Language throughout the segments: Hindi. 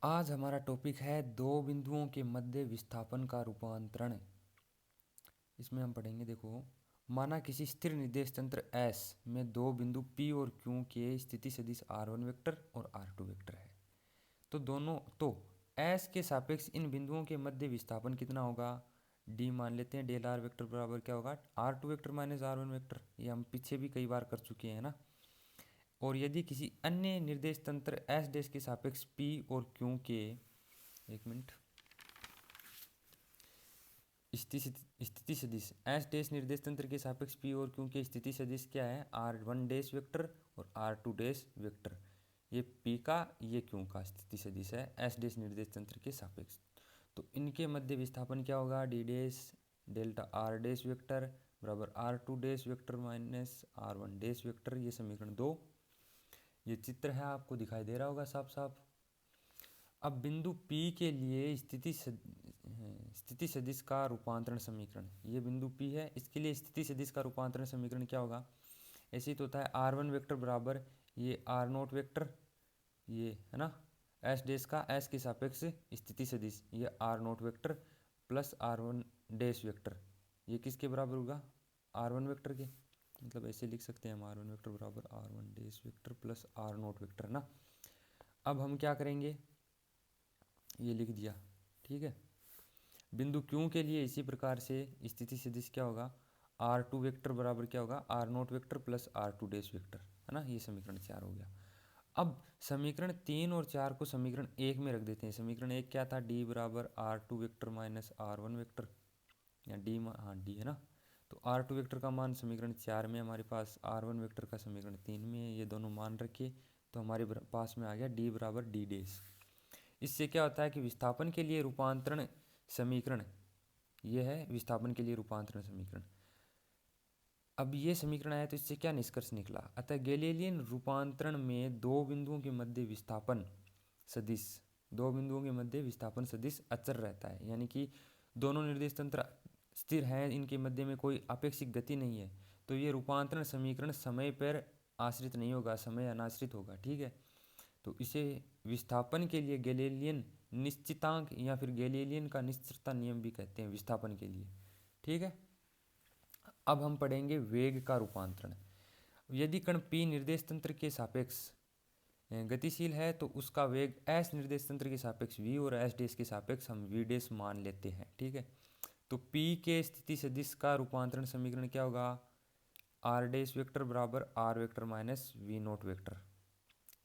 आज हमारा टॉपिक है दो बिंदुओं के मध्य विस्थापन का रूपांतरण। इसमें हम पढ़ेंगे, देखो, माना किसी स्थिर निर्देश तंत्र S में दो बिंदु P और Q के स्थिति सदिश R1 वेक्टर और R2 वेक्टर है। तो S के सापेक्ष इन बिंदुओं के मध्य विस्थापन कितना होगा? D मान लेते हैं। डेल R वेक्टर बराबर क्या होगा? R2 vector minus R1 vector. ये हम पीछे भी कई बार कर चुके हैं ना। और यदि किसी अन्य निर्देश तंत्र S डैश के सापेक्ष P और Q के, एक मिनट, स्थिति सदिश एस डैश निर्देश तंत्र के सापेक्ष पी और क्यू के स्थिति सदिश क्या है? R1 डैश वेक्टर और R2 डैश वेक्टर। ये पी का, ये क्यू का स्थिति सदिश है एस डैश निर्देश तंत्र के सापेक्ष। तो इनके मध्य विस्थापन क्या होगा? D dash delta R dash vector बराबर R2 dash vector minus R1 dash vector. ये समीकरण 2। ये चित्र है, आपको दिखाई दे रहा होगा साफ साफ। अब बिंदु P के लिए स्थिति सदिश का रूपांतरण समीकरण, ये बिंदु P है, इसके लिए स्थिति सदिश का रूपांतरण समीकरण क्या होगा? ऐसे ही तो होता है R1 वेक्टर बराबर ये R0 वेक्टर, ये है ना, S डैश का S के सापेक्ष स्थिति सदिश ये R0 vector plus R1 dash vector, ये किसके बराबर होगा? R1 वेक्टर के। मतलब ऐसे लिख सकते हैं हम, R1 वेक्टर बराबर R1 dash vector plus R0 vector ना। अब हम क्या करेंगे, ये लिख दिया, ठीक है। बिंदु क्यू के लिए इसी प्रकार से स्थिति सदिश क्या होगा? R2 वेक्टर बराबर क्या होगा? R0 vector plus R2 dash vector, है ना। ये समीकरण 4 हो गया। अब समीकरण 3 और 4 को समीकरण 1 में रख देते हैं। समीकरण 1 क्या था? D बराबर R2 vector minus R1 vector, या D, हाँ D है ना। तो R2 वेक्टर का मान समीकरण 4 में, हमारे पास R1 वेक्टर का समीकरण 3 में है। ये दोनों मान रखे तो हमारे पास में आ गया D बराबर D डैश। इससे क्या होता है कि विस्थापन के लिए रूपांतरण समीकरण, ये है विस्थापन के लिए रूपांतरण समीकरण। अब ये समीकरण आया तो इससे क्या निष्कर्ष निकला? अतः गैलीलियन रूपांतरण में दो बिंदुओं के मध्य विस्थापन सदिश, दो बिंदुओं के मध्य विस्थापन सदिश अचर रहता है, यानी कि दोनों निर्देश तंत्र स्थिर हैं, इनके मध्य में कोई अपेक्षित गति नहीं है। तो ये रूपांतरण समीकरण समय पर आश्रित नहीं होगा, समय अनाश्रित होगा, ठीक है। तो इसे विस्थापन के लिए गैलीलियन निश्चितांक या फिर गैलीलियन का निश्चितता नियम भी कहते हैं विस्थापन के लिए, ठीक है। अब हम पढ़ेंगे वेग का रूपांतरण। यदि कण P निर्देश तंत्र के सापेक्ष गतिशील है तो उसका वेग S निर्देश तंत्र के सापेक्ष v और S डैश के सापेक्ष हम v डैश मान लेते हैं, ठीक है। तो P के स्थिति सदिश का रूपांतरण समीकरण क्या होगा? R डैश वेक्टर बराबर R vector minus v note vector.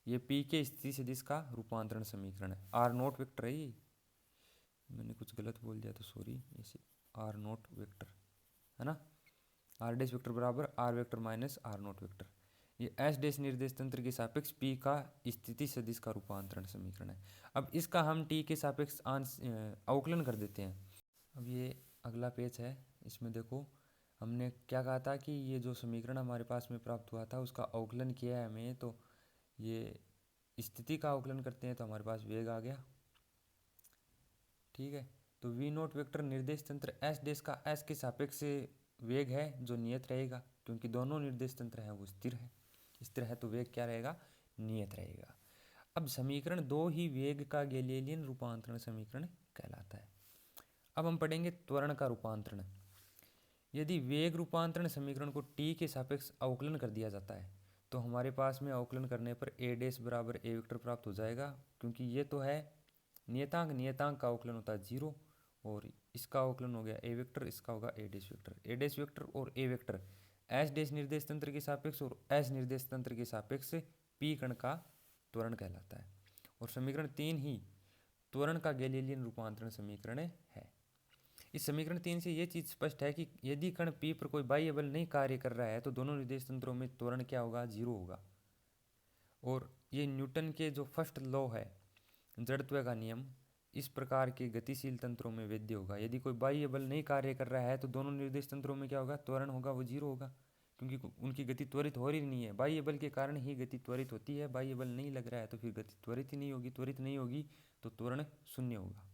ये P के स्थिति सदिश का रूपांतरण समीकरण है। R नोट वेक्टर है, ये मैंने कुछ गलत बोल दिया तो सॉरी। इसे R नोट वेक्टर है ना, R डैश वेक्टर बराबर R vector minus R note vector. ये S डैश निर्देश तंत्र के सापेक्ष P का स्थिति सदिश का रूपांतरण समीकरण है। अब इसका हम T के सापेक्ष अवकलन कर देते हैं। अब ये अगला पेज है, इसमें देखो हमने क्या कहा था कि ये जो समीकरण हमारे पास में प्राप्त हुआ था उसका अवकलन किया है हमें। तो ये स्थिति का अवकलन करते हैं तो हमारे पास वेग आ गया, ठीक है। तो v नोट वेक्टर निर्देश तंत्र S डैश का S के सापेक्ष वेग है जो नियत रहेगा, क्योंकि दोनों निर्देश तंत्र हैं वो स्थिर है। स्थिर है तो वेग क्या रहेगा? नियत रहेगा। अब समीकरण 2 ही वेग का गैलीलियन रूपांतरण समीकरण कहलाता है। अब हम पढ़ेंगे त्वरण का रूपांतरण। यदि वेग रूपांतरण समीकरण को t के सापेक्ष अवकलन कर दिया जाता है तो हमारे पास में अवकलन करने पर a डैश बराबर a वेक्टर प्राप्त हो जाएगा, क्योंकि ये तो है नियतांक, नियतांक का अवकलन होता है 0, और इसका अवकलन हो गया a वेक्टर, इसका होगा a dash vector. a dash vector और a वेक्टर S डैश निर्देश तंत्र के सापेक्ष और S निर्देश तंत्र के सापेक्ष P कण का त्वरण कहलाता है। और समीकरण 3 ही त्वरण का गैलीलियन रूपांतरण समीकरण है। इस समीकरण 3 से ये चीज़ स्पष्ट है कि यदि कण P पर कोई बाह्य बल नहीं कार्य कर रहा है तो दोनों निर्देश तंत्रों में त्वरण क्या होगा? 0 होगा। और ये न्यूटन के जो फर्स्ट लॉ है, जड़त्व का नियम, इस प्रकार के गतिशील तंत्रों में वैध होगा। यदि कोई बाह्य बल नहीं कार्य कर रहा है तो दोनों निर्देश तंत्रों में क्या होगा? त्वरण होगा, वो 0 होगा, क्योंकि उनकी गति त्वरित हो रही नहीं है। बाह्य बल के कारण ही गति त्वरित होती है, बाह्य बल नहीं लग रहा है तो फिर गति त्वरित ही नहीं होगी, त्वरित नहीं होगी तो त्वरण शून्य होगा।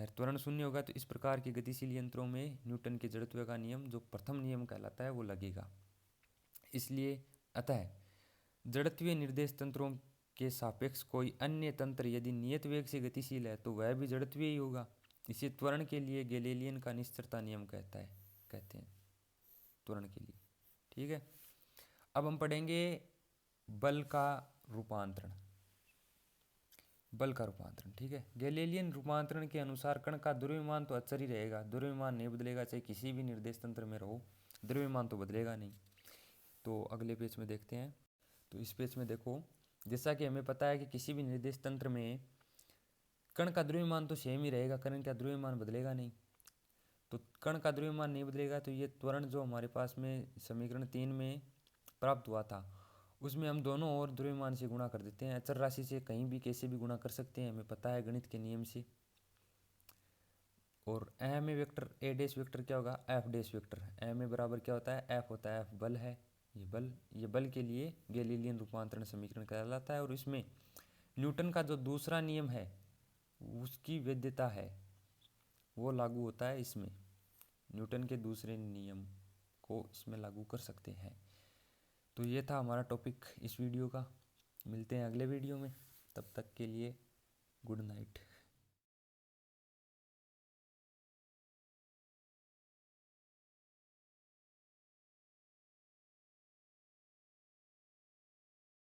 त्वरण शून्य होगा तो इस प्रकार के गतिशील यंत्रों में न्यूटन के जड़त्व का नियम जो प्रथम नियम कहलाता है वो लगेगा। इसलिए अतः जड़त्वीय निर्देश तंत्रों के सापेक्ष कोई अन्य तंत्र यदि नियत वेग से गतिशील है तो वह भी जड़त्वीय ही होगा। इसे त्वरण के लिए गैलीलियन का निश्चरता नियम कहते हैं त्वरण के लिए। ठीक है, अब हम पढ़ेंगे बल का रूपांतरण। ठीक है, गैलीलियन रूपांतरण के अनुसार कण का द्रव्यमान तो अचर ही रहेगा, द्रव्यमान नहीं बदलेगा, चाहे किसी भी निर्देश तंत्र में रहो, द्रव्यमान तो बदलेगा नहीं। तो अगले पेज में देखते हैं। तो इस पेज में देखो, जैसा कि हमें पता है कि किसी भी निर्देश तंत्र में कण का द्रव्यमान तो सेम ही रहेगा, कण का द्रव्यमान बदलेगा नहीं। तो कण का द्रव्यमान नहीं बदलेगा तो ये त्वरण जो हमारे पास में समीकरण 3 में प्राप्त हुआ था, उसमें हम दोनों ओर द्रव्यमान से गुणा कर देते हैं। अचर राशि से कहीं भी कैसे भी गुणा कर सकते हैं, हमें पता है गणित के नियम से। और ए में वेक्टर ए डैश वेक्टर क्या होगा, एफ डैश वेक्टर। ए में बराबर क्या होता है, एफ होता है, एफ बल है। ये बल के लिए गैलीलियन रूपांतरण समीकरण कहलाता है। और इसमें न्यूटन का जो दूसरा नियम है उसकी वैधता है, वो लागू होता है इसमें। न्यूटन के दूसरे नियम को इसमें लागू कर सकते हैं। तो ये था हमारा टॉपिक इस वीडियो का। मिलते हैं अगले वीडियो में, तब तक के लिए गुड नाइट।